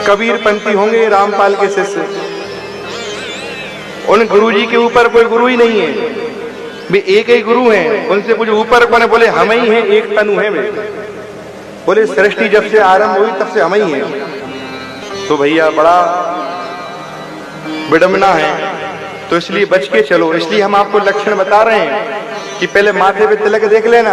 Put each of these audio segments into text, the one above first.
कबीर पंथी होंगे रामपाल के शिष्य। उन गुरुजी के ऊपर कोई गुरु ही नहीं है, वे एक ही गुरु हैं। उनसे कुछ ऊपर कौन है? बोले हम ही हैं, एक तनु है वे। बोले सृष्टि जब से आरंभ हुई तब से हम ही हैं। तो भैया बड़ा विडंबना है, तो इसलिए बच के चलो। इसलिए हम आपको लक्षण बता रहे हैं कि पहले माथे पे तिलक देख लेना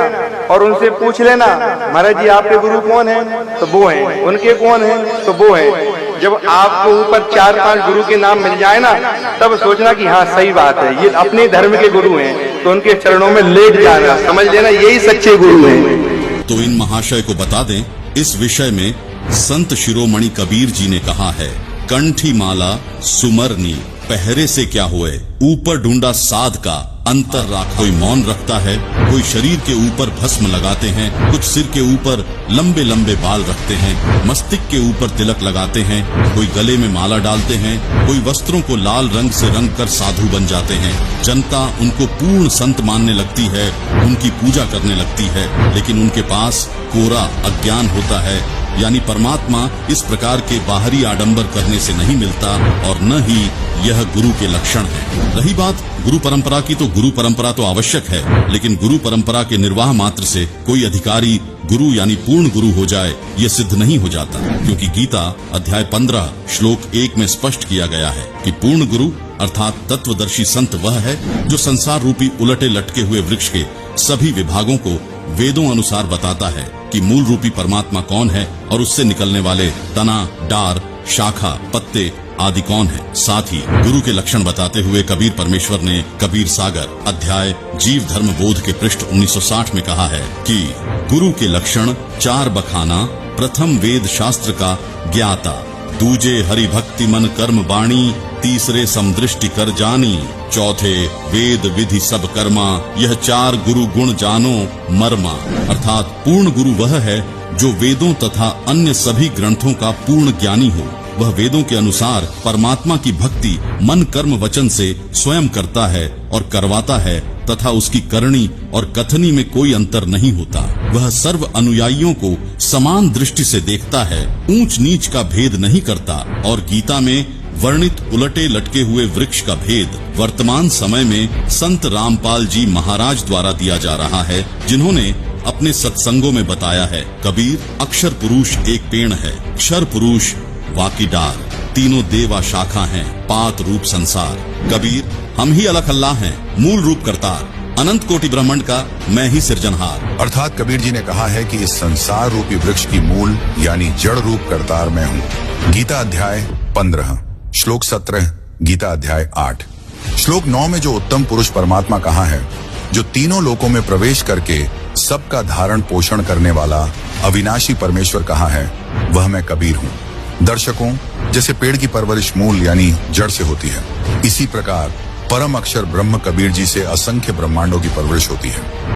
और उनसे पूछ लेना, महाराज जी आपके गुरु कौन हैं? तो वो हैं। उनके कौन हैं? तो वो हैं। जब आपको ऊपर 4-5 गुरु के नाम मिल जाए ना, तब सोचना कि हाँ सही बात है, ये अपने धर्म के गुरु हैं, तो उनके चरणों में लेट जाना, समझ लेना यही सच्चे गुरु हैं। तो इन महाशय को बता दें, इस विषय में संत शिरोमणि कबीर जी ने कहा है, कंठी माला सुमरनी पहरे से क्या हुए, ऊपर ढूंढा साध का अंतर राख। कोई मौन रखता है, कोई शरीर के ऊपर भस्म लगाते हैं, कुछ सिर के ऊपर लंबे लंबे बाल रखते हैं, मस्तिष्क के ऊपर तिलक लगाते हैं, कोई गले में माला डालते हैं, कोई वस्त्रों को लाल रंग से रंग कर साधु बन जाते हैं। जनता उनको पूर्ण संत मानने लगती है, उनकी पूजा करने लगती है, लेकिन उनके पास कोरा अज्ञान होता है। यानी परमात्मा इस प्रकार के बाहरी आडंबर करने से नहीं मिलता और न ही यह गुरु के लक्षण है। रही बात गुरु परंपरा की, तो गुरु परंपरा तो आवश्यक है, लेकिन गुरु परंपरा के निर्वाह मात्र से कोई अधिकारी गुरु यानी पूर्ण गुरु हो जाए ये सिद्ध नहीं हो जाता, क्योंकि गीता अध्याय 15 श्लोक 1 में स्पष्ट किया गया है कि पूर्ण गुरु अर्थात तत्वदर्शी संत वह है जो संसार रूपी उलटे लटके हुए वृक्ष के सभी विभागों को वेदों अनुसार बताता है कि मूल रूपी परमात्मा कौन है और उससे निकलने वाले तना, डार, शाखा, पत्ते आदि कौन है। साथ ही गुरु के लक्षण बताते हुए कबीर परमेश्वर ने कबीर सागर अध्याय जीव धर्म बोध के पृष्ठ 1960 में कहा है कि गुरु के लक्षण 4 बखाना। प्रथम वेद शास्त्र का ज्ञाता, दूजे हरि भक्ति मन कर्म बाणी, तीसरे समदृष्टि कर जानी, चौथे वेद विधि सब कर्मा, यह 4 गुरु गुण जानो मर्मा। अर्थात पूर्ण गुरु वह है जो वेदों तथा अन्य सभी ग्रंथों का पूर्ण ज्ञानी हो। वह वेदों के अनुसार परमात्मा की भक्ति मन कर्म वचन से स्वयं करता है और करवाता है तथा उसकी करनी और कथनी में कोई अंतर नहीं होता। वह सर्व अनुयायियों को समान दृष्टि से देखता है, ऊंच नीच का भेद नहीं करता। और गीता में वर्णित उलटे लटके हुए वृक्ष का भेद वर्तमान समय में संत रामपाल जी महाराज द्वारा दिया जा रहा है, जिन्होंने अपने सत्संगों में बताया है। कबीर अक्षर पुरुष एक पेड़ है, क्षर पुरुष वाकी डार, तीनों देवा शाखा हैं, पात रूप संसार। कबीर हम ही अलख अल्लाह हैं, मूल रूप करतार, अनंत कोटि ब्रह्मांड का मैं ही सिरजनहार। अर्थात कबीर जी ने कहा है कि इस संसार रूपी वृक्ष की मूल यानी जड़ रूप करतार मैं हूँ। गीता अध्याय 15 श्लोक 17, गीता अध्याय 8 श्लोक 9 में जो उत्तम पुरुष परमात्मा कहा है, जो तीनों लोकों में प्रवेश करके सबका धारण पोषण करने वाला अविनाशी परमेश्वर कहा है, वह मैं कबीर हूँ। दर्शकों, जैसे पेड़ की परवरिश मूल यानी जड़ से होती है, इसी प्रकार परम अक्षर ब्रह्म कबीर जी से असंख्य ब्रह्मांडों की परवरिश होती है।